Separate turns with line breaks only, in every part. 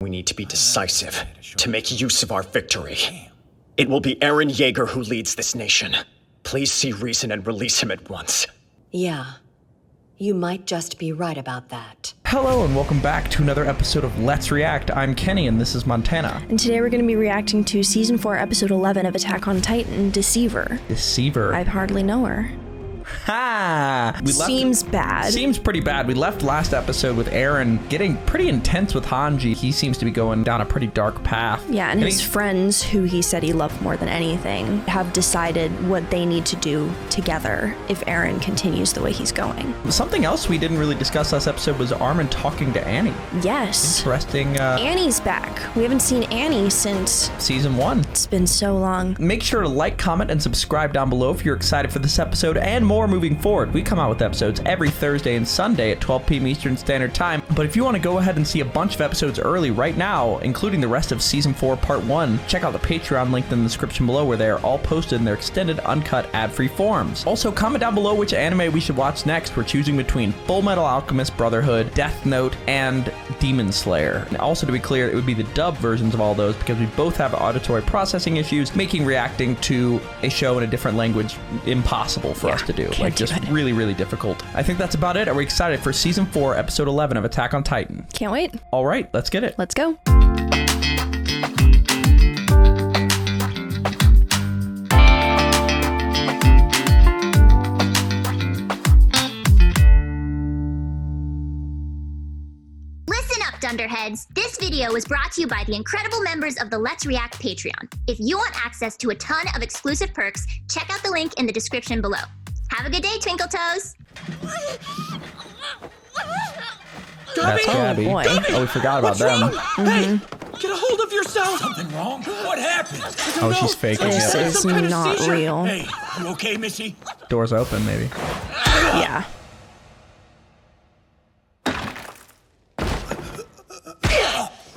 We need to be decisive, to make use of our victory. It will be Eren Yeager who leads this nation. Please see reason and release him at once.
Yeah. You might just be right about that.
Hello and welcome back to another episode of Let's React. I'm Kenny and this is Montana.
And today we're going to be reacting to Season 4, Episode 11 of Attack on Titan, Deceiver.
Deceiver.
I hardly know her.
Ha!
Seems bad.
Seems pretty bad. We left last episode with Eren getting pretty intense with Hanji. He seems to be going down a pretty dark path.
Yeah, and his friends, who he said he loved more than anything, have decided what they need to do together if Eren continues the way he's going.
Something else we didn't really discuss last episode was Armin talking to Annie.
Yes.
Interesting.
Annie's back. We haven't seen Annie since
Season 1.
It's been so long.
Make sure to like, comment, and subscribe down below if you're excited for this episode and more moving forward. We come out with episodes every Thursday and Sunday at 12 p.m. Eastern Standard Time. But if you want to go ahead and see a bunch of episodes early right now, including the rest of Season 4 Part 1, check out the Patreon link in the description below where they are all posted in their extended, uncut, ad-free forms. Also, comment down below which anime we should watch next. We're choosing between Full Metal Alchemist Brotherhood, Death Note, and Demon Slayer. And also, to be clear, it would be the dubbed versions of all those because we both have auditory processing issues, making reacting to a show in a different language impossible for us to do. Like, just really, really difficult. I think that's about it. Are we excited for Season 4, Episode 11 of Attack on Titan?
Can't wait.
All right, let's get it.
Let's go.
Dunderheads, this video was brought to you by the incredible members of the Let's React Patreon. If you want access to a ton of exclusive perks, check out the link in the description below. Have a good day, Twinkle Toes!
That's Gabi.
Oh, boy.
Oh, we forgot about them.
Hey, get a hold of yourself! Something wrong? What happened?
Oh, she's faking
This
it.
is not real.
Hey, you okay, Missy?
Doors open, maybe.
Yeah.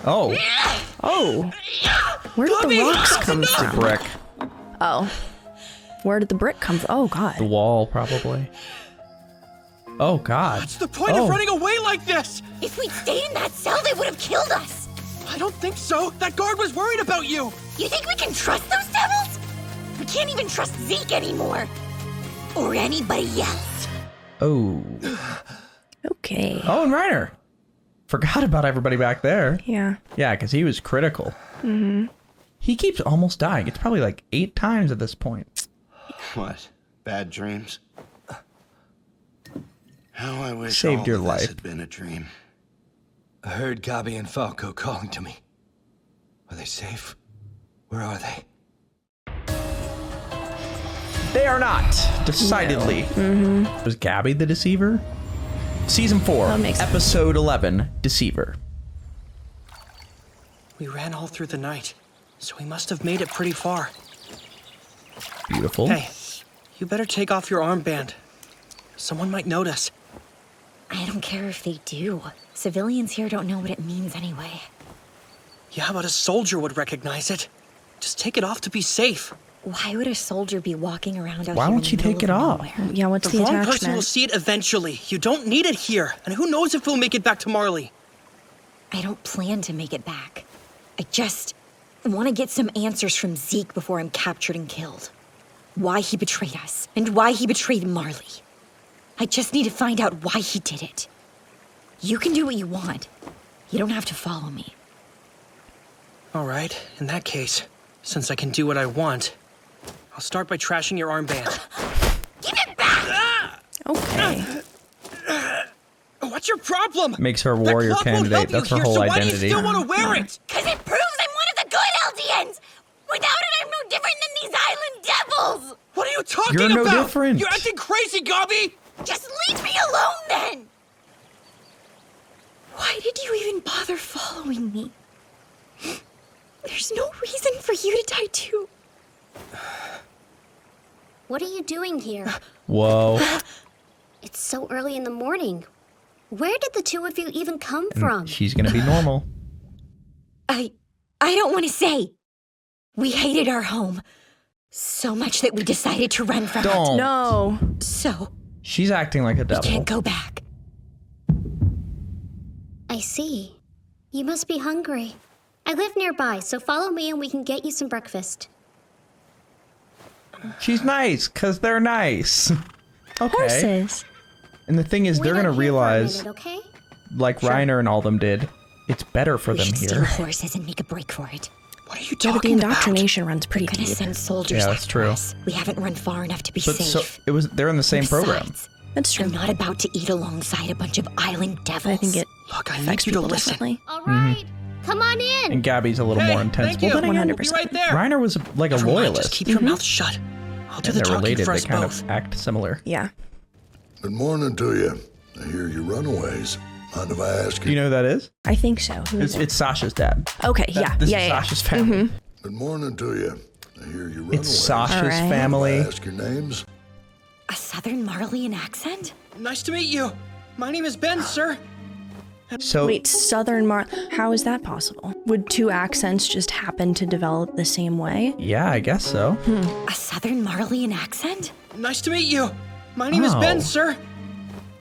Oh.
Oh. Where did the rocks come from?
Brick.
Oh. Where did the brick come from? Oh, God.
The wall, probably. Oh, God.
What's the point of running away like this?
If we'd stayed in that cell, they would have killed us.
I don't think so. That guard was worried about you.
You think we can trust those devils? We can't even trust Zeke anymore. Or anybody else.
Oh.
Okay.
Oh, and Reiner. Forgot about everybody back there.
Yeah.
Yeah, because he was critical. Mm-hmm. He keeps almost dying. It's probably like 8 times at this point.
What? Bad dreams? How I wish
Saved
all
your
of this
life.
had been a dream.
I heard Gabi and Falco calling to me. Are they safe? Where are they?
They are not. Decidedly.
No. Mm-hmm.
Was Gabi the Deceiver? Season 4, Episode 11, Deceiver.
We ran all through the night, so we must have made it pretty far.
Beautiful.
Hey, you better take off your armband. Someone might notice.
I don't care if they do. Civilians here don't know what it means anyway.
Yeah, but a soldier would recognize it. Just take it off to be safe.
Why would a soldier be walking around out
Why
here
won't you take it off?
Yeah, what's the
wrong
attachment?
person will see it eventually. You don't need it here. And who knows if we'll make it back to Marley.
I don't plan to make it back. I just want to get some answers from Zeke before I'm captured and killed. Why he betrayed us, and why he betrayed Marley. I just need to find out why he did it. You can do what you want. You don't have to follow me.
All right, in that case, since I can do what I want, I'll start by trashing your armband.
Give it back!
Okay.
What's your problem?
Makes her a warrior candidate. That's her whole identity.
Why do you still want to wear it?
Because it proves I'm one of the good LDNs! Without it, I'm no different than these island devils!
What are you talking
You're
about?
no different.
You're acting crazy, Gabi!
Just leave me alone, then! Why did you even bother following me? There's no reason for you to die too.
What are you doing here?
Whoa.
It's so early in the morning. Where did the two of you even come from?
She's gonna be normal.
I don't want to say. We hated our home so much that we decided to run from
Don't.
it.
No.
So
She's acting like a devil.
we can't go back.
I see.
You must be hungry. I live nearby, so follow me and we can get you some breakfast.
She's nice, because they're nice. Okay.
Horses.
And the thing is, they're going to realize,
Okay?
like Reiner and all them did, it's better for
We
them
should steal
here.
horses and make a break for it.
What are you
Yeah, but the
talking about?
indoctrination runs pretty
We're gonna
deep.
send soldiers
Yeah, that's
after
true.
us. We haven't run far enough to be
But
safe.
they're in the same program.
Besides,
That's true.
I'm not about to eat alongside a bunch of island devils.
I think it
Look, I
affects
need you to
people
listen.
differently.
All right. Come on in.
And Gabby's a little more intense.
Thank you.
Well, then again,
100%.
We'll be right there.
Reiner was like a
Everyone,
loyalist.
Just keep your mouth shut. I'll do
And
the
they're
talking
related.
for
They
us
kind
both.
of act similar.
Yeah.
Good morning to you. I hear you runaways. Mind if I ask
Do you
you?
know who that is?
I think so. Who is
It's Sasha's dad.
it? Okay, yeah.
This
yeah,
is
yeah.
Sasha's family.
Good morning to you. I hear you runaways.
It's Sasha's
All right.
family.
Mind if I ask your names?
A southern Marleyan accent?
Nice to meet you. My name is Ben, sir.
So
Wait, Southern how is that possible? Would two accents just happen to develop the same way?
yeah, I guess so.
A southern Marleyan accent?
Nice to meet you. My name is Ben,
Oh.
sir.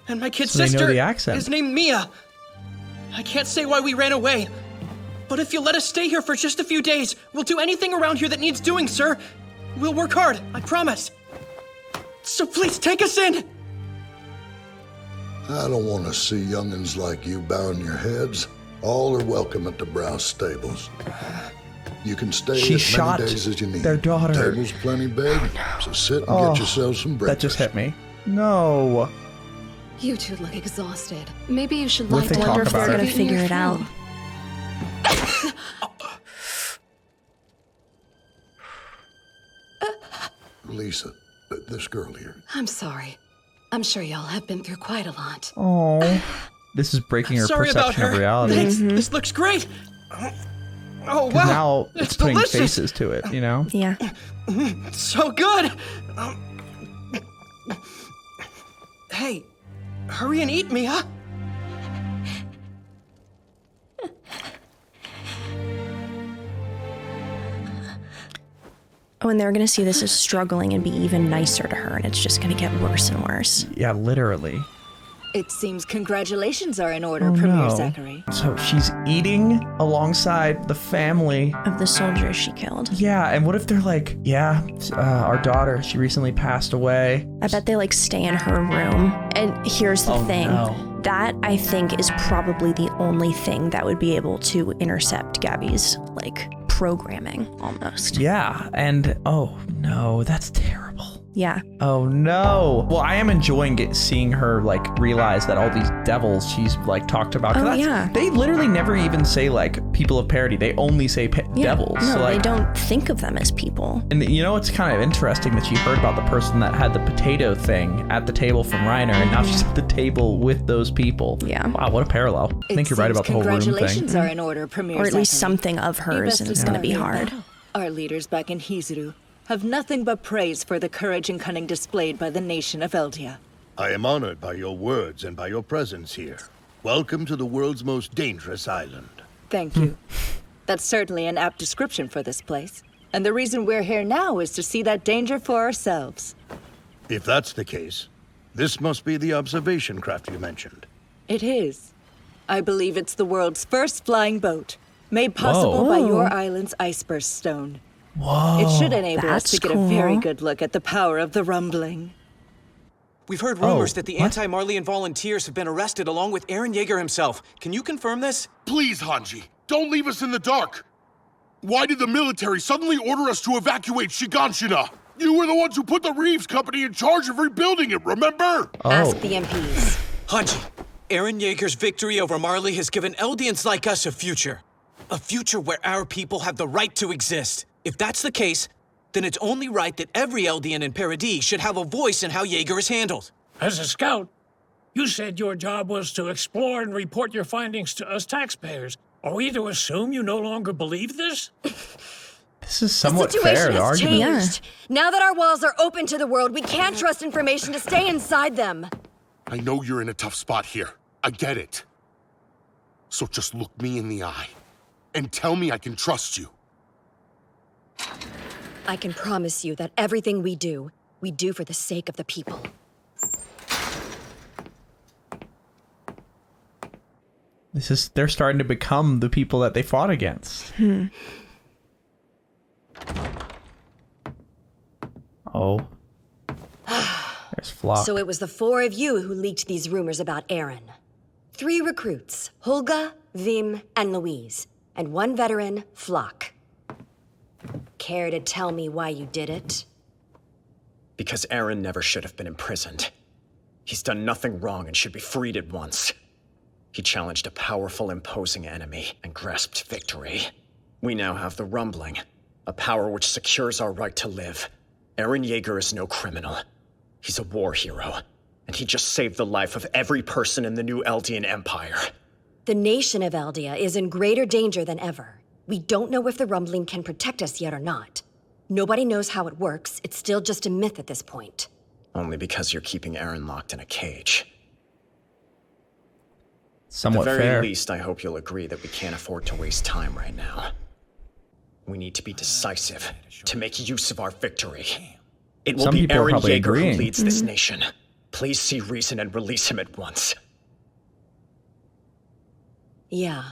And my kid
So they know
sister
the accent.
is named Mia. I can't say why we ran away. But if you'll let us stay here for just a few days, we'll do anything around here that needs doing, sir. We'll work hard, I promise. So please take us in.
I don't want to see youngins like you bowing your heads. All are welcome at the Browse stables. You can stay
She
as
shot
many days as you need.
their daughter.
Table's plenty big, so sit and
Oh,
get yourself some
That
breakfast.
just hit me. No.
You two look exhausted. Maybe you should
What
lie
if they
down.
talk
Wonder if they're
about
gonna
it?
figure it out.
Lisa, this girl here.
I'm sorry. I'm sure y'all have been through quite a lot.
Oh. This is breaking her
Sorry about
perception
her.
of reality.
Thanks. This looks great. Oh,
'Cause
wow.
now it's putting
delicious.
faces to it, you know?
Yeah.
So good. Hey, hurry and eat, Mia.
Oh, and they're gonna see this as struggling and be even nicer to her, and it's just gonna get worse and worse.
Yeah, literally.
It seems congratulations are in order,
Oh,
Premier
no.
Zachary.
So she's eating alongside the family.
Of the soldiers she killed.
Yeah, and what if they're like, yeah, our daughter, she recently passed away.
I bet they like stay in her room. And here's the
Oh,
thing.
no.
That I think is probably the only thing that would be able to intercept Gabby's like programming almost.
Yeah, and oh no, that's terrible.
Yeah.
Oh no. Well, I am enjoying seeing her like realize that all these devils she's like talked about. 'Cause
Oh,
that's-
yeah.
They literally never even say like people of parody. They only say
Yeah.
devils.
No,
So, like,
they don't think of them as people.
And you know, it's kind of interesting that she heard about the person that had the potato thing at the table from Reiner, and now she's at the table with those people.
Yeah.
Wow, what a parallel. I think you're right about the whole room thing.
Congratulations are in order, Premier
Or at least
Zachary.
something of
You
hers,
best
and it's gonna be
start
hard.
battle. Our leaders back in Hizuru have nothing but praise for the courage and cunning displayed by the nation of Eldia.
I am honored by your words and by your presence here. Welcome to the world's most dangerous island.
Thank you. That's certainly an apt description for this place. And the reason we're here now is to see that danger for ourselves.
If that's the case, this must be the observation craft you mentioned.
It is. I believe it's the world's first flying boat, made possible by
Whoa.
your island's iceburst stone.
Whoa.
It should enable us
that's
to get a very
cool.
good look at the power of the rumbling.
We've heard rumors
Oh,
that the
what?
anti-Marleyan volunteers have been arrested along with Eren Yeager himself. Can you confirm this?
Please, Hanji, don't leave us in the dark. Why did the military suddenly order us to evacuate Shiganshina? You were the ones who put the Reeves Company in charge of rebuilding it, remember?
Ask the MPs.
Hanji, Eren Yeager's victory over Marley has given Eldians like us a future. A future where our people have the right to exist. If that's the case, then it's only right that every Eldian in Paradis should have a voice in how Yeager is handled.
As a scout, you said your job was to explore and report your findings to us taxpayers. Are we to assume you no longer believe this?
This is somewhat
the situation
fair, the
has
argument.
changed. Now that our walls are open to the world, we can't trust information to stay inside them.
I know you're in a tough spot here. I get it. So just look me in the eye and tell me I can trust you.
I can promise you that everything we do for the sake of the people.
They're starting to become the people that they fought against. Oh. There's Flock.
So it was the four of you who leaked these rumors about Aaron. 3 recruits, Holga, Vim, and Louise, and 1 veteran, Flock. Care to tell me why you did it?
Because Aaron never should have been imprisoned. He's done nothing wrong and should be freed at once. He challenged a powerful, imposing enemy and grasped victory. We now have the Rumbling, a power which secures our right to live. Aaron Yeager is no criminal. He's a war hero, and he just saved the life of every person in the new Eldian Empire.
The nation of Eldia is in greater danger than ever. We don't know if the Rumbling can protect us yet or not. Nobody knows how it works. It's still just a myth at this point.
Only because you're keeping Aaron locked in a cage.
Somewhat
fair. At the very
fair.
least, I hope you'll agree that we can't afford to waste time right now. We need to be decisive, to make use of our victory. It will
Some
be
people are
Aaron
probably
Yeager
agreeing.
who leads this nation. Please see reason and release him at once.
Yeah,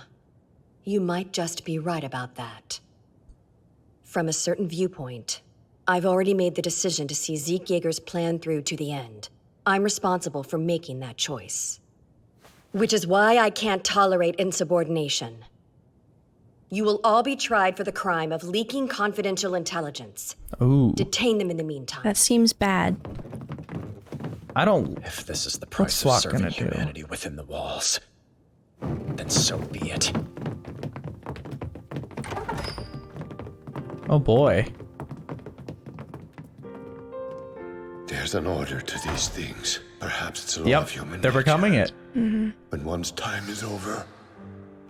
you might just be right about that. From a certain viewpoint, I've already made the decision to see Zeke Yeager's plan through to the end. I'm responsible for making that choice. Which is why I can't tolerate insubordination. You will all be tried for the crime of leaking confidential intelligence.
Ooh.
Detain them in the meantime.
That seems bad.
I don't...
If this is the
What's
price of
Flock
serving
gonna do?
humanity within the walls, then so be it.
Oh boy.
There's an order to these things. Perhaps it's a law
Yep,
of human
they're
nature.
becoming it.
When one's time is over,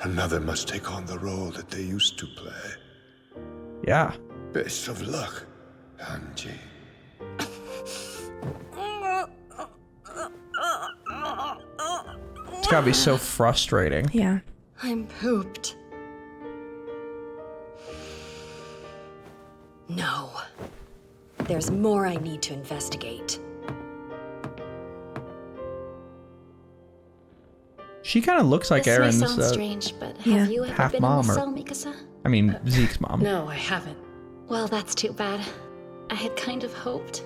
another must take on the role that they used to play.
Yeah.
Best of luck, Angie.
It's gotta be so frustrating.
Yeah.
I'm pooped. No. There's more I need to investigate.
She kind of looks like
This
Aaron's
may sound strange, but
yeah,
have you ever
half
been
mom
in the
or-
cell, Mikasa?
I mean, Zeke's mom.
No, I haven't. Well, that's too bad. I had kind of hoped.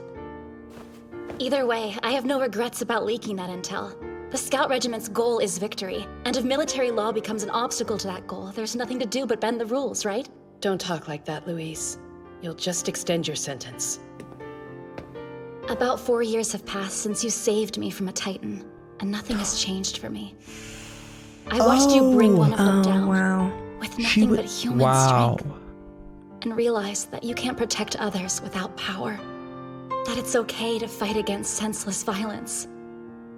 Either way, I have no regrets about leaking that intel. The Scout Regiment's goal is victory, and if military law becomes an obstacle to that goal, there's nothing to do but bend the rules, right?
Don't talk like that, Louise. You'll just extend your sentence.
About 4 years have passed since you saved me from a Titan, and nothing has changed for me. I watched you bring one of them down with nothing but human strength, and realized that you can't protect others without power. That it's okay to fight against senseless violence.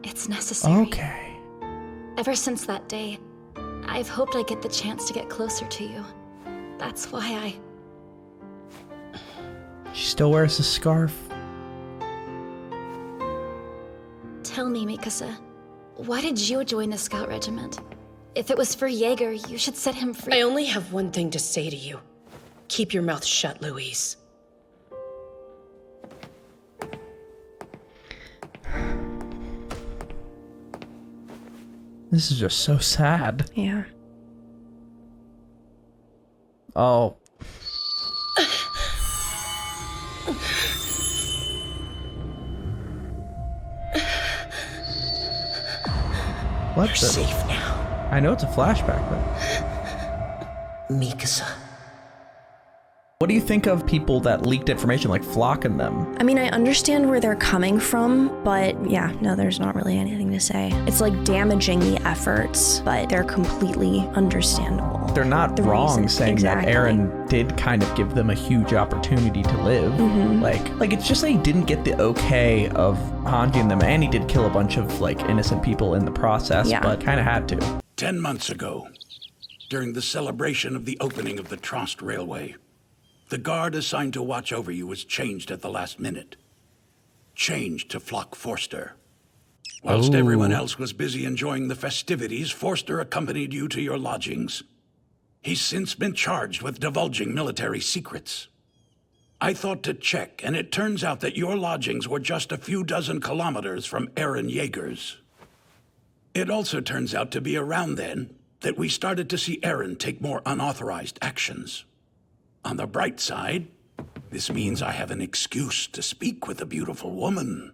It's necessary.
Okay.
Ever since that day, I've hoped I'd get the chance to get closer to you. That's why
She still wears a scarf.
Tell me, Mikasa, why did you join the Scout Regiment? If it was for Yeager, you should set him free.
I only have one thing to say to you. Keep your mouth shut, Louise.
This is just so sad.
Yeah.
Oh. What?
You're safe now.
I know it's a flashback, but...
Mikasa.
What do you think of people that leaked information, like Flock and them?
I mean, I understand where they're coming from, but yeah, no, there's not really anything to say. It's like damaging the efforts, but they're completely understandable.
They're not wrong saying that Aaron did kind of give them a huge opportunity to live. Like it's just that he didn't get the okay of Hanji and them, and he did kill a bunch of like innocent people in the process, but kind of had to.
10 months ago, during the celebration of the opening of the Trost Railway, the guard assigned to watch over you was changed at the last minute. Changed to Flock Forster. Whilst everyone else was busy enjoying the festivities, Forster accompanied you to your lodgings. He's since been charged with divulging military secrets. I thought to check, and it turns out that your lodgings were just a few dozen kilometers from Aaron Yeager's. It also turns out to be around then that we started to see Aaron take more unauthorized actions. On the bright side, this means I have an excuse to speak with a beautiful woman.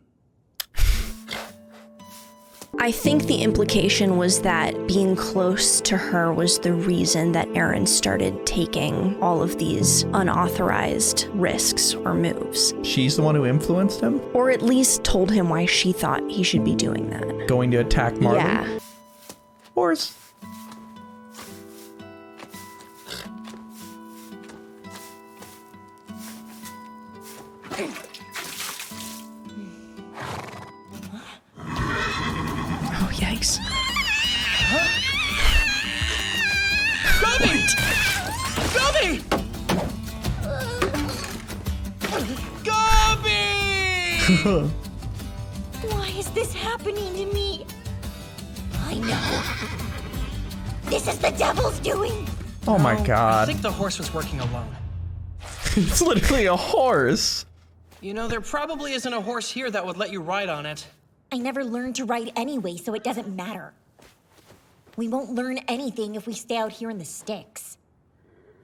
I think the implication was that being close to her was the reason that Aaron started taking all of these unauthorized risks or moves.
She's the one who influenced him?
Or at least told him why she thought he should be doing that.
Going to attack Marley?
Yeah.
Horse.
Oh, yikes.
Gabi! Gabi! Gabi!
Why is this happening to me? I know. This is the devil's doing.
Oh my god.
I think the horse was working alone.
It's literally a horse.
You know, there probably isn't a horse here that would let you ride on it.
I never learned to ride anyway, so it doesn't matter. We won't learn anything if we stay out here in the sticks.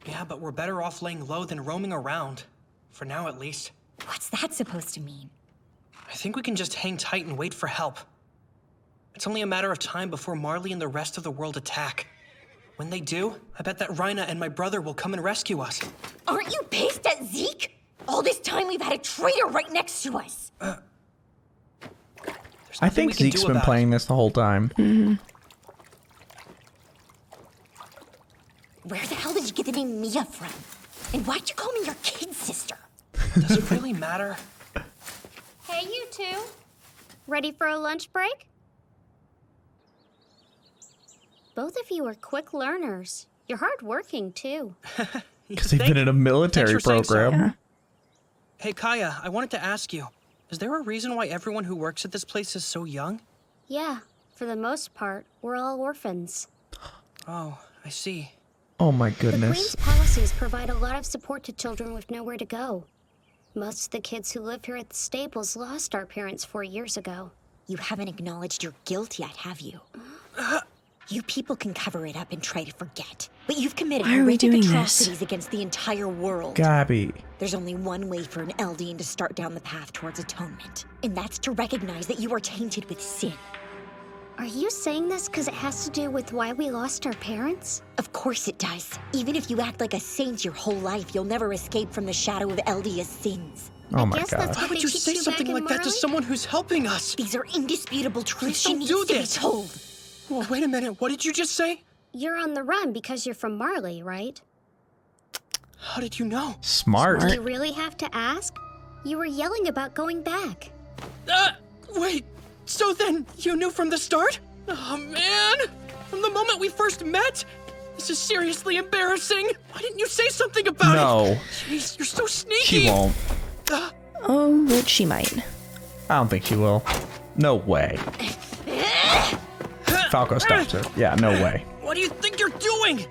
Yeah, but we're better off laying low than roaming around. For now, at least.
What's that supposed to mean?
I think we can just hang tight and wait for help. It's only a matter of time before Marley and the rest of the world attack. When they do, I bet that Rhina and my brother will come and rescue us.
Aren't you pissed at Zeke? All this time we've had a traitor right next to us.
I think Zeke's been playing this the whole time.
Mm-hmm.
Where the hell did you get the name Mia from? And why'd you call me your kid sister?
Does it really matter?
Hey, you two. Ready for a lunch break? Both of you are quick learners. You're hardworking, too.
Because they've been in a military program.
So. Hey, Kaya, I wanted to ask you, is there a reason why everyone who works at this place is so young?
Yeah, for the most part, we're all orphans.
Oh, I see.
Oh my
The Queen's
goodness.
policies provide a lot of support to children with nowhere to go. Most of the kids who live here at the stables lost our parents 4 years ago.
You haven't acknowledged your guilt yet, have you? You people can cover it up and try to forget. But you've committed
Why are we
horrific
doing
atrocities against the entire world.
Gabi.
There's only one way for an Eldian to start down the path towards atonement. And that's to recognize that you are tainted with sin.
Are you saying this because it has to do with why we lost our parents?
Of course it does. Even if you act like a saint your whole life, you'll never escape from the shadow of Eldia's sins.
Oh my god.
Why would you say something like that to someone who's helping us?
These are indisputable truths. She
Don't
needs
do
to be
this.
told.
Well, wait a minute. What did you just say?
You're on the run because you're from Marley, right?
How did you know?
Smart.
Do you really have to ask? You were yelling about going back.
Wait. So then, you knew from the start? Oh, man. From the moment we first met? This is seriously embarrassing. Why didn't you say something about
No.
it? Jeez, you're so sneaky.
She won't.
Oh, but she might.
I don't think she will. No way. Falco stops her. Yeah, no way.
What do you think you're doing?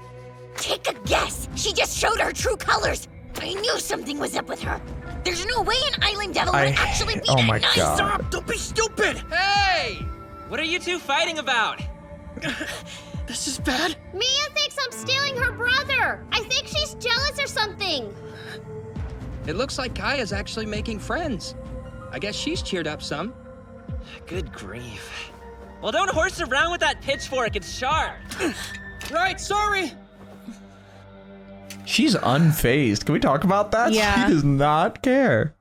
Take a guess. She just showed her true colors. I knew something was up with her. There's no way an island devil would actually be
oh
that
my
nice.
God.
Stop! Don't be stupid!
Hey! What are you two fighting about?
This is bad.
Mia thinks I'm stealing her brother. I think she's jealous or something.
It looks like Kaya's actually making friends. I guess she's cheered up some. Good grief. Well, don't horse around with that pitchfork. It's sharp.
Right, sorry.
She's unfazed. Can we talk about that?
Yeah.
She does not care.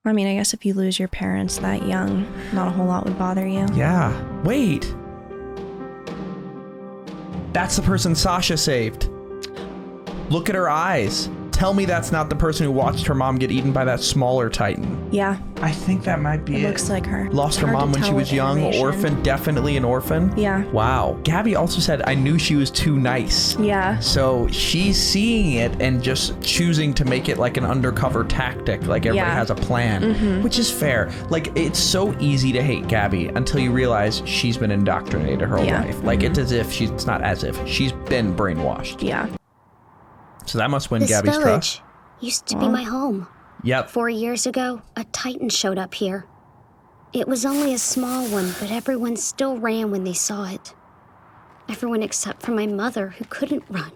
I mean, I guess if you lose your parents that young, not a whole lot would bother you.
Yeah. Wait. That's the person Sasha saved. Look at her eyes. Tell me that's not the person who watched her mom get eaten by that smaller titan.
Yeah.
I think that might be it.
Looks like her.
Lost her
Hard to
mom when
tell
she was
with
young,
animation.
orphan, definitely an orphan.
Yeah.
Wow. Gabby also said, I knew she was too nice.
Yeah.
So she's seeing it and just choosing to make it like an undercover tactic, like everybody
Yeah.
has a plan, which is fair. Like, it's so easy to hate Gabby until you realize she's been indoctrinated her whole
Yeah.
life. Like, it's as if it's not as if. She's been brainwashed.
Yeah.
So that must win
This
Gabby's
village
trust.
used to be my home.
Yep.
4 years ago, a titan showed up here. It was only a small one, but everyone still ran when they saw it. Everyone except for my mother, who couldn't run.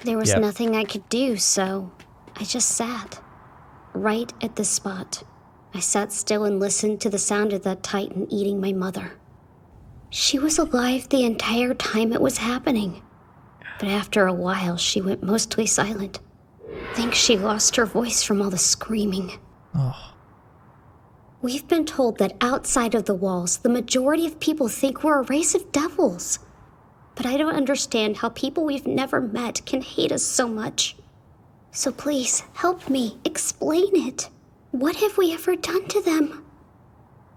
There was nothing I could do, so I just sat. Right at this spot. I sat still and listened to the sound of that Titan eating my mother. She was alive the entire time it was happening. But after a while, she went mostly silent. I think she lost her voice from all the screaming.
Oh.
We've been told that outside of the walls, the majority of people think we're a race of devils. But I don't understand how people we've never met can hate us so much. So please, help me, explain it. What have we ever done to them?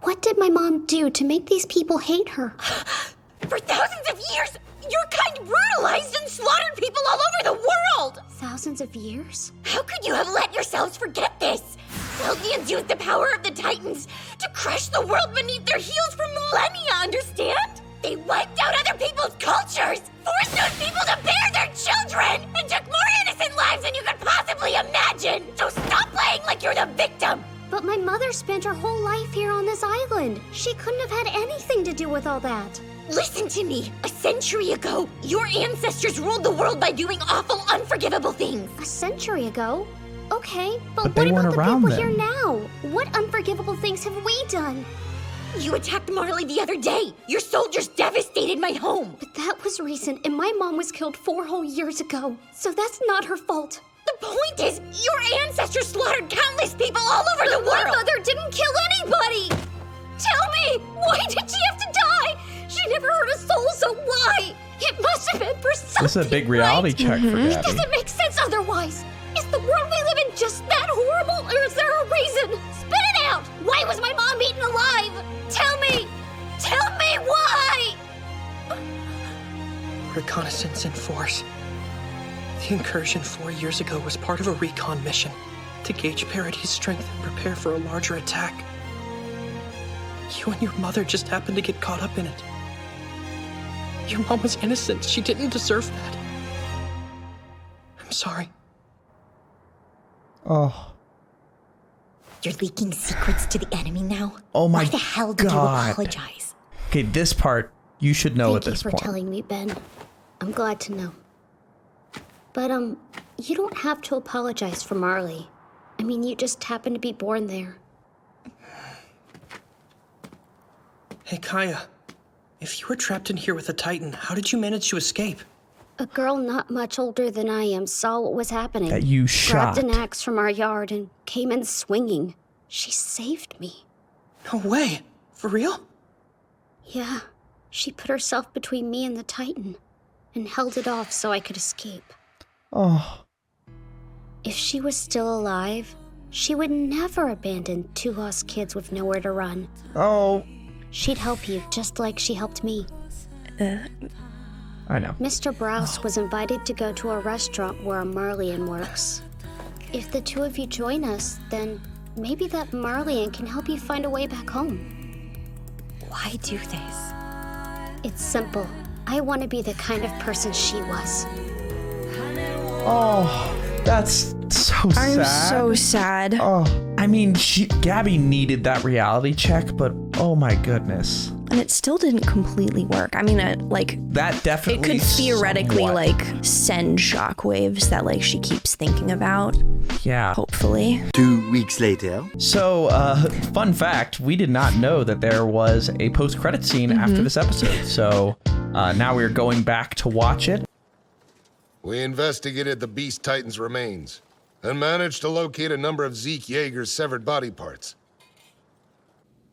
What did my mom do to make these people hate her?
For thousands of years, your kind brutalized and slaughtered people all over the world!
Thousands of years?
How could you have let yourselves forget this? Eldians used the power of the Titans to crush the world beneath their heels for millennia, understand? They wiped out other people's cultures, forced those people to bear their children, and took more innocent lives than you could possibly imagine! So stop playing like you're the victim!
But my mother spent her whole life here on this island. She couldn't have had anything to do with all that.
Listen to me. A century ago, your ancestors ruled the world by doing awful, unforgivable things.
A century ago? Okay, but
they
what
weren't
about the
around
people
then.
here now? What unforgivable things have we done?
You attacked Marley the other day. Your soldiers devastated my home.
But that was recent, and my mom was killed 4 whole years ago. So that's not her fault.
The point is, your ancestors slaughtered countless people all over the world.
My mother didn't kill anybody! Tell me, why did she have to die? She never hurt a soul, so why? It must have been for something.
This is a big reality check for
It
Gabi.
doesn't make sense otherwise. Is the world we live in just that horrible, or is there a reason? Spit it out! Why was my mom eaten alive? Tell me! Tell me why!
Reconnaissance in force. The incursion 4 years ago was part of a recon mission to gauge Parady's strength and prepare for a larger attack. You and your mother just happened to get caught up in it. Your mom was innocent. She didn't deserve that. I'm sorry.
Oh.
You're leaking secrets to the enemy now?
Oh my
Why the hell did
God.
you apologize?
Okay, this part you should know at
Thank you
this
for
point.
telling me, Ben. I'm glad to know. But, you don't have to apologize for Marley. I mean, you just happened to be born there.
Hey, Kaya. If you were trapped in here with a Titan, how did you manage to escape?
A girl not much older than I am saw what was happening.
That you shot.
Grabbed an axe from our yard and came in swinging. She saved me.
No way. For real?
Yeah. She put herself between me and the Titan and held it off so I could escape.
Oh.
If she was still alive, she would never abandon 2 lost kids with nowhere to run.
Oh.
She'd help you just like she helped me.
I know.
Mr. Browse was invited to go to a restaurant where a Marleyan works. If the 2 of you join us, then maybe that Marleyan can help you find a way back home.
Why do this?
It's simple. I want to be the kind of person she was.
Oh, that's so sad.
I'm so sad.
Oh, I mean, Gabi needed that reality check, but oh my goodness.
And it still didn't completely work. I mean,
that definitely
it could theoretically
somewhat.
send shockwaves that she keeps thinking about.
Yeah.
Hopefully.
2 weeks later.
So, fun fact, we did not know that there was a post-credit scene after this episode. So, now we're going back to watch it.
We investigated the Beast Titan's remains and managed to locate a number of Zeke Yeager's severed body parts.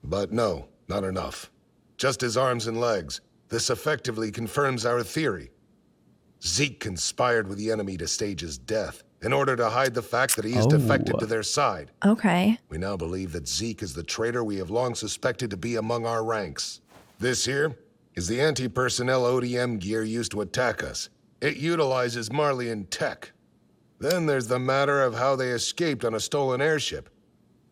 But no, not enough. Just his arms and legs. This effectively confirms our theory. Zeke conspired with the enemy to stage his death in order to hide the fact that he is defected to their side.
Okay.
We now believe that Zeke is the traitor we have long suspected to be among our ranks. This here is the anti-personnel ODM gear used to attack us. It utilizes Marleyan tech. Then there's the matter of how they escaped on a stolen airship.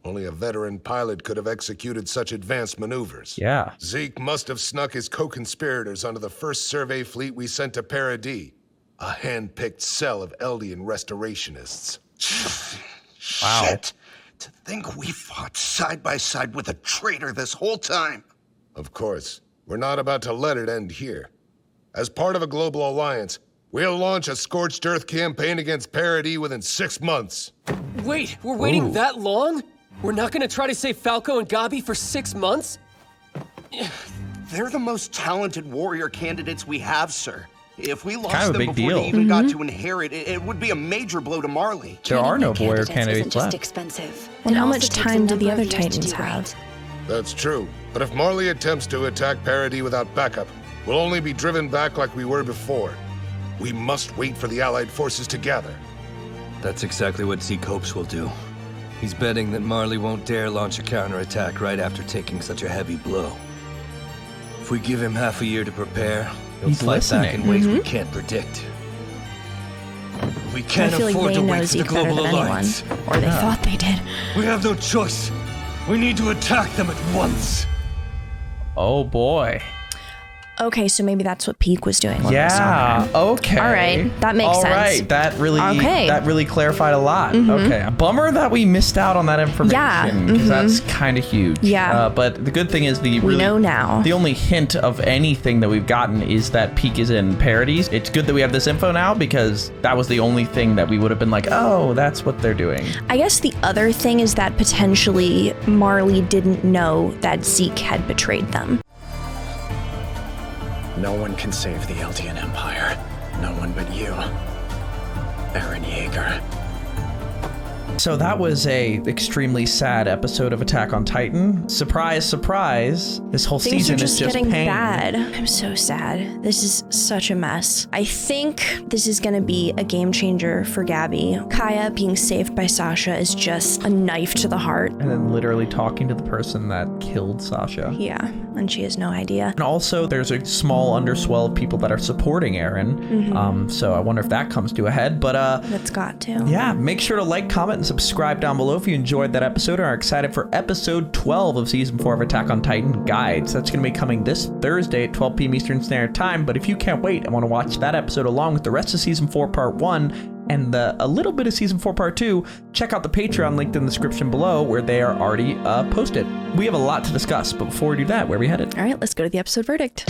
Only a veteran pilot could have executed such advanced maneuvers.
Yeah.
Zeke must have snuck his co-conspirators onto the first survey fleet we sent to Paradis, a hand-picked cell of Eldian restorationists.
Wow.
Shit. To think we fought side by side with a traitor this whole time.
Of course, we're not about to let it end here. As part of a global alliance, we'll launch a scorched earth campaign against Parody within 6 months.
Wait, we're waiting that long? We're not gonna try to save Falco and Gabi for 6 months?
They're the most talented warrior candidates we have, sir. If we lost
Kind of a
them
big
before
deal.
they even got to inherit, it would be a major blow to Marley.
There are no warrior
Isn't
candidates
just
left.
expensive.
And how
It
much
also takes a
time do the
number
other
of years to
Titans
do
have?
right.
That's true. But if Marley attempts to attack Parody without backup, we'll only be driven back like we were before. We must wait for the Allied forces to gather.
That's exactly what Zeke hopes will do. He's betting that Marley won't dare launch a counterattack right after taking such a heavy blow. If we give him half a year to prepare, he'll
He's
fight back in
listening.
ways we can't predict. We
I
can't
feel like
afford
they
to
know
wait for the
Zeke better
global
than anyone.
alliance.
Or they thought they did.
We have no choice. We need to attack them at once.
Oh boy.
Okay, so maybe that's what Peak was doing. When we saw
Yeah.
her.
Okay.
All right, that makes
All
sense.
right. That really clarified a lot.
Mhm.
Okay. Bummer that we missed out on that information.
Yeah,
Because that's kind of huge.
Yeah.
But the good thing is
We know now.
The only hint of anything that we've gotten is that Peak is in Parodies. It's good that we have this info now because that was the only thing that we would have been like, oh, that's what they're doing.
I guess the other thing is that potentially Marley didn't know that Zeke had betrayed them.
No one can save the Eldian Empire. No one but you, Eren Yeager.
So that was a extremely sad episode of Attack on Titan. Surprise, surprise. This whole
Things
season
are just
is just
getting
pain.
bad. I'm so sad. This is such a mess. I think this is gonna be a game changer for Gabi. Kaya being saved by Sasha is just a knife to the heart.
And then literally talking to the person that killed Sasha.
Yeah, and she has no idea.
And also, there's a small underswell of people that are supporting Eren.
Mhm.
So I wonder if that comes to a head. But
That's got to.
yeah, make sure to like, comment, and subscribe down below if you enjoyed that episode and are excited for episode 12 of season 4 of Attack on Titan Guides. That's going to be coming this Thursday at 12 p.m. Eastern Standard Time. But if you can't wait and want to watch that episode along with the rest of season 4 part 1 and a little bit of season 4 part 2, check out the Patreon linked in the description below where they are already posted. We have a lot to discuss, but before we do that, where are we headed?
All right, let's go to the episode verdict.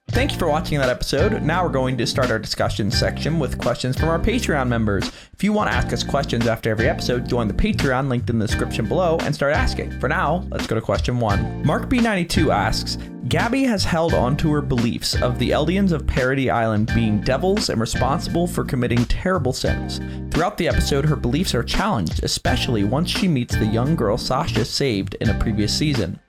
Thank you for watching that episode. Now we're going to start our discussion section with questions from our Patreon members. If you want to ask us questions after every episode, join the Patreon linked in the description below and start asking. For now, let's go to question 1. Mark B92 asks, Gabi has held on to her beliefs of the Eldians of Parody Island being devils and responsible for committing terrible sins. Throughout the episode, her beliefs are challenged, especially once she meets the young girl Sasha saved in a previous season.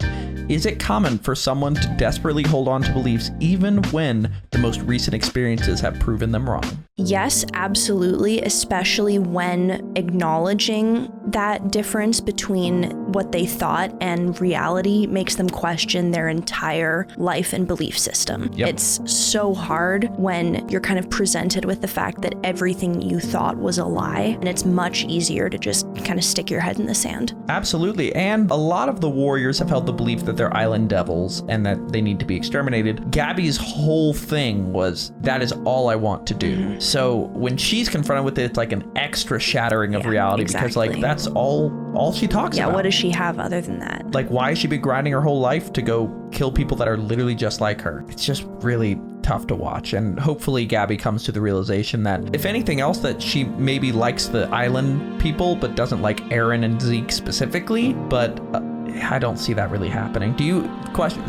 Is it common for someone to desperately hold on to beliefs even when the most recent experiences have proven them wrong?
Yes, absolutely, especially when acknowledging that difference between what they thought and reality makes them question their entire life and belief system.
Yep.
It's so hard when you're kind of presented with the fact that everything you thought was a lie, and it's much easier to just kind of stick your head in the sand.
Absolutely, and a lot of the warriors have held the belief that they're island devils and that they need to be exterminated. Gabi's whole thing was, that is all I want to do. So when she's confronted with it, it's like an extra shattering of reality because like that's all she talks about.
Yeah, what does she have other than that?
Like, why has she been grinding her whole life to go kill people that are literally just like her? It's just really tough to watch, and hopefully Gabi comes to the realization that if anything else, that she maybe likes the island people but doesn't like Eren and Zeke specifically, but I don't see that really happening.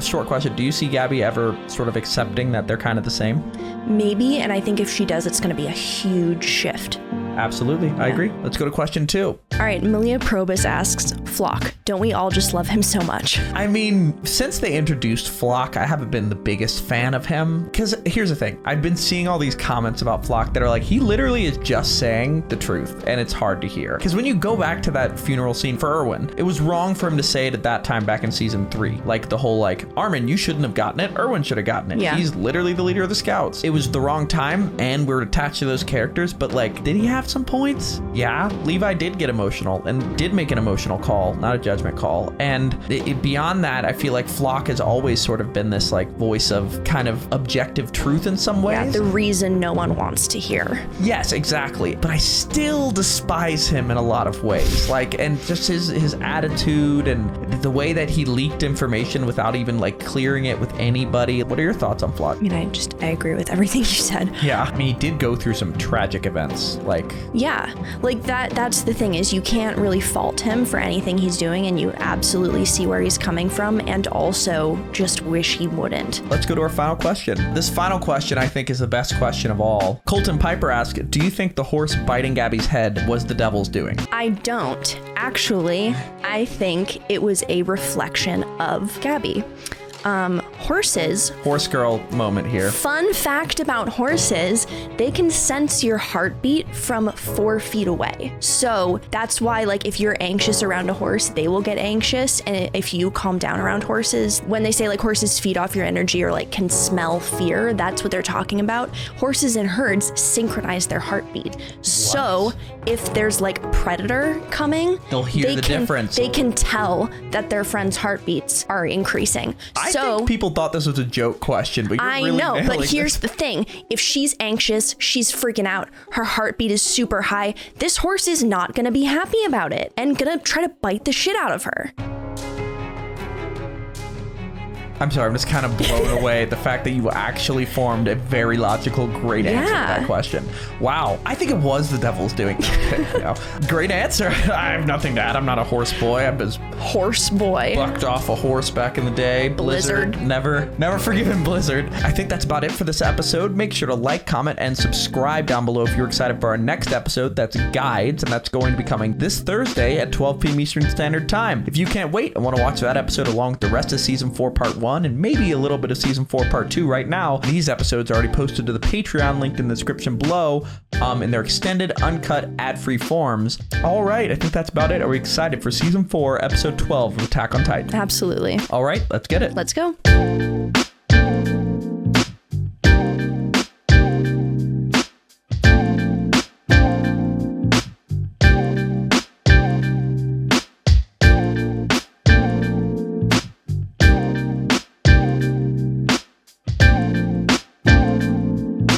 Short question, do you see Gabi ever sort of accepting that they're kind of the same?
Maybe, and I think if she does, it's going to be a huge shift.
Absolutely, I agree. Let's go to question 2.
All right, Milia Probus asks, Flock, don't we all just love him so much?
I mean, since they introduced Flock, I haven't been the biggest fan of him. Because here's the thing, I've been seeing all these comments about Flock that are like, he literally is just saying the truth, and it's hard to hear. Because when you go back to that funeral scene for Erwin, it was wrong for him to say it at that time back in season 3. Like the whole like, Armin, you shouldn't have gotten it, Erwin should have gotten it.
Yeah.
He's literally the leader of the scouts. It was the wrong time, and we're attached to those characters, but like, did he have have some points. Yeah, Levi did get emotional and did make an emotional call, not a judgment call. And beyond that, I feel like Flock has always sort of been this like voice of kind of objective truth in some ways.
Yeah, the reason no one wants to hear.
Yes, exactly. But I still despise him in a lot of ways. Like, and just his attitude and the way that he leaked information without even like clearing it with anybody. What are your thoughts on Flock?
I mean, I agree with everything you said.
Yeah, I mean, he did go through some tragic events. Like,
yeah, like that's the thing, is you can't really fault him for anything he's doing, and you absolutely see where he's coming from, and also just wish he wouldn't.
Let's go to our final question. This final question, I think, is the best question of all. Colton Piper asked, do you think the horse biting Gabby's head was the devil's doing?
I don't. Actually, I think it was a reflection of Gabi. Horses.
Horse girl moment here.
Fun fact about horses, they can sense your heartbeat from 4 feet away. So that's why, like, if you're anxious around a horse, they will get anxious. And if you calm down around horses, when they say like horses feed off your energy or like can smell fear, that's what they're talking about. Horses in herds synchronize their heartbeat. What? So if there's like a predator coming,
they'll hear the difference.
They can tell that their friend's heartbeats are increasing.
I think people thought this was a joke question, but you're really
I know, but here's
this.
the thing. If she's anxious, she's freaking out, her heartbeat is super high, this horse is not going to be happy about it and going to try to bite the shit out of her.
I'm sorry, I'm just kind of blown away at the fact that you actually formed a very logical, great answer to that question. Wow, I think it was the devil's doing. Great answer. I have nothing to add. I'm not a horse boy. I was
horse boy.
Bucked off a horse back in the day. Blizzard. Never forgiven Blizzard. I think that's about it for this episode. Make sure to like, comment, and subscribe down below if you're excited for our next episode. That's Guides, and that's going to be coming this Thursday at 12 p.m. Eastern Standard Time. If you can't wait and want to watch that episode along with the rest of Season 4 Part 1 and maybe a little bit of Season 4 Part 2 right now, these episodes are already posted to the Patreon linked in the description below in their extended, uncut, ad-free forms. All right, I think that's about it. Are we excited for Season 4, Episode 12 of Attack on Titan?
Absolutely.
All right, let's get it.
Let's go.